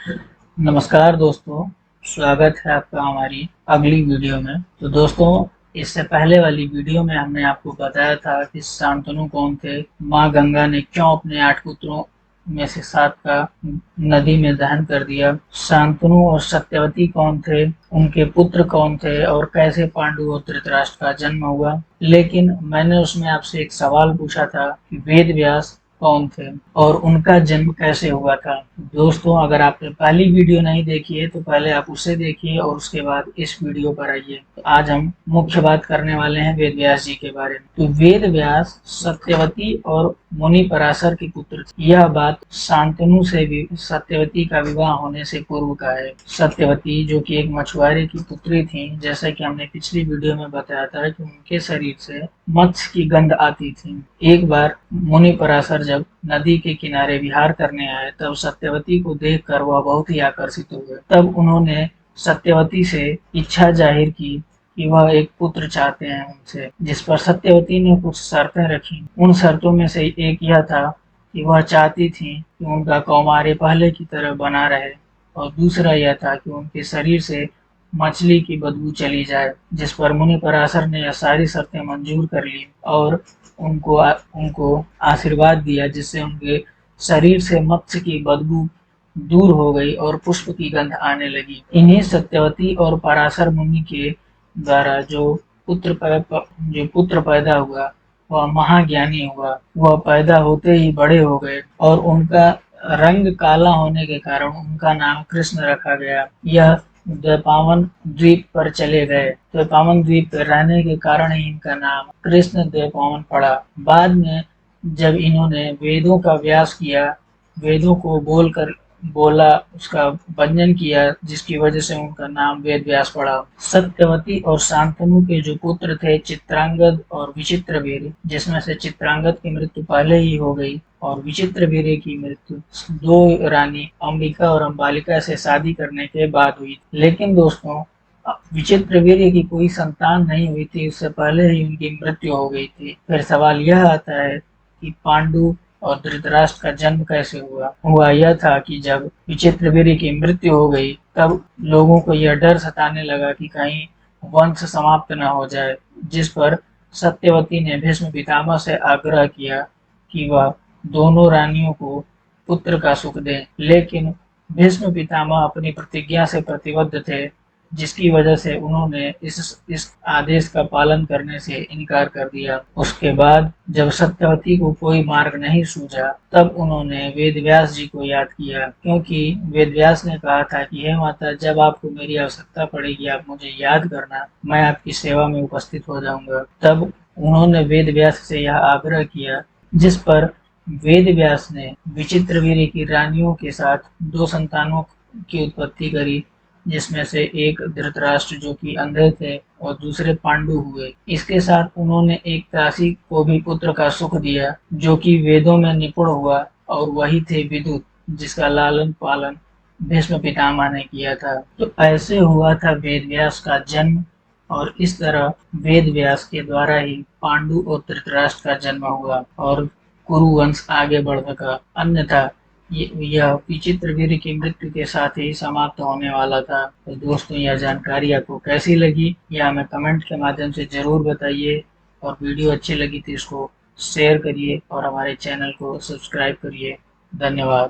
नमस्कार दोस्तों, स्वागत है आपका हमारी अगली वीडियो में। तो दोस्तों, इससे पहले वाली वीडियो में हमने आपको बताया था कि शांतनु कौन थे, माँ गंगा ने क्यों अपने 8 पुत्रों में से 7 का नदी में दहन कर दिया, शांतनु और सत्यवती कौन थे, उनके पुत्र कौन थे और कैसे पांडु और धृतराष्ट्र का जन्म हुआ। लेकिन मैंने उसमें आपसे एक सवाल पूछा था कि वेद व्यास कौन थे और उनका जन्म कैसे हुआ था। दोस्तों, अगर आपने पहली वीडियो नहीं देखी है तो पहले आप उसे देखिए और उसके बाद इस वीडियो पर आइए। तो आज हम मुख्य बात करने वाले हैं वेद व्यास जी के बारे में। तो वेद व्यास सत्यवती और मुनि पराशर के पुत्र थे। यह बात शांतनु से भी सत्यवती का विवाह होने से पूर्व का है। सत्यवती जो कि एक मछुआरे की पुत्री थी, जैसा कि हमने पिछली वीडियो में बताया था कि उनके शरीर से मत्स्य की गंध आती थी। एक बार मुनि पराशर जब नदी के किनारे विहार करने आए तब सत्यवती को देखकर वह बहुत ही आकर्षित हो गए। तब उन्होंने सत्यवती से इच्छा जाहिर की कि वह एक पुत्र चाहते हैं उनसे, जिस पर सत्यवती ने कुछ शर्तें रखी। उन शर्तों में से एक यह था कि वह चाहती थी कि उनका कौमार्य पहले की तरह बना रहे और दूसरा यह था कि उनके शरीर से मछली की बदबू चली जाए, जिस पर मुनि पराशर ने यह सारी शर्तें मंजूर कर ली और उनको आशीर्वाद दिया, जिससे उनके शरीर से मत्स्य की बदबू दूर हो गई और पुष्प की गंध आने लगी। इन्हीं सत्यवती और पराशर मुनि के द्वारा जो पुत्र पैदा हुआ वह महाज्ञानी हुआ। वह पैदा होते ही बड़े हो गए और उनका रंग काला होने के कारण उनका नाम कृष्ण रखा गया। यह द्वैपावन द्वीप पर चले गए। द्वैपावन द्वीप पर रहने के कारण ही इनका नाम कृष्ण द्वैपावन पड़ा। बाद में जब इन्होंने वेदों का व्यास किया, वेदों को बोला, उसका भंजन किया, जिसकी वजह से उनका नाम वेद व्यास पड़ा। सत्यवती और शांतनु के जो पुत्र थे चित्रांगद और विचित्रवीर्य, जिसमें से चित्रांगद की मृत्यु पहले ही हो गई और विचित्रवीर्य की मृत्यु 2 रानी अंबिका और अंबालिका से शादी करने के बाद हुई। लेकिन दोस्तों, विचित्रवीर्य की कोई संतान नहीं हुई थी, उससे पहले ही उनकी मृत्यु हो गई थी। फिर सवाल यह आता है कि पांडु और धृतराष्ट्र का जन्म कैसे हुआ। हुआ यह था कि जब विचित्रवीर्य की मृत्यु हो गई तब लोगों को यह डर सताने लगा कि कहीं वंश समाप्त न हो जाए, जिस पर सत्यवती ने भीष्म पितामह से आग्रह किया कि वह दोनों रानियों को पुत्र का सुख दें। लेकिन भीष्म पितामह अपनी प्रतिज्ञा से प्रतिबद्ध थे, जिसकी वजह से उन्होंने इस आदेश का पालन करने से इनकार कर दिया। उसके बाद जब सत्यवती को कोई मार्ग नहीं सूझा तब उन्होंने वेदव्यास जी को याद किया, क्योंकि वेदव्यास ने कहा था कि हे माता, जब आपको मेरी आवश्यकता पड़ेगी आप मुझे याद करना, मैं आपकी सेवा में उपस्थित हो जाऊंगा। तब उन्होंने वेदव्यास से यह आग्रह किया, जिस पर वेदव्यास ने विचित्रवीर्य की रानियों के साथ 2 संतानों की उत्पत्ति करी, जिसमें से एक धृतराष्ट्र जो कि अंधे थे और दूसरे पांडु हुए। इसके साथ उन्होंने एक दासी को भी पुत्र का सुख दिया, जो कि वेदों में निपुण हुआ और वही थे विदुर, जिसका लालन पालन भीष्म पितामह ने किया था। तो ऐसे हुआ था वेदव्यास का जन्म और इस तरह वेदव्यास के द्वारा ही पांडु और धृतराष्ट्र का जन्म हुआ और कुरु वंश आगे बढ़ सका। अन्यथा यह विचित्रवीर्य की मृत्यु के साथ ही समाप्त होने वाला था। तो दोस्तों, यह जानकारी आपको कैसी लगी यह हमें कमेंट के माध्यम से जरूर बताइए और वीडियो अच्छी लगी तो इसको शेयर करिए और हमारे चैनल को सब्सक्राइब करिए। धन्यवाद।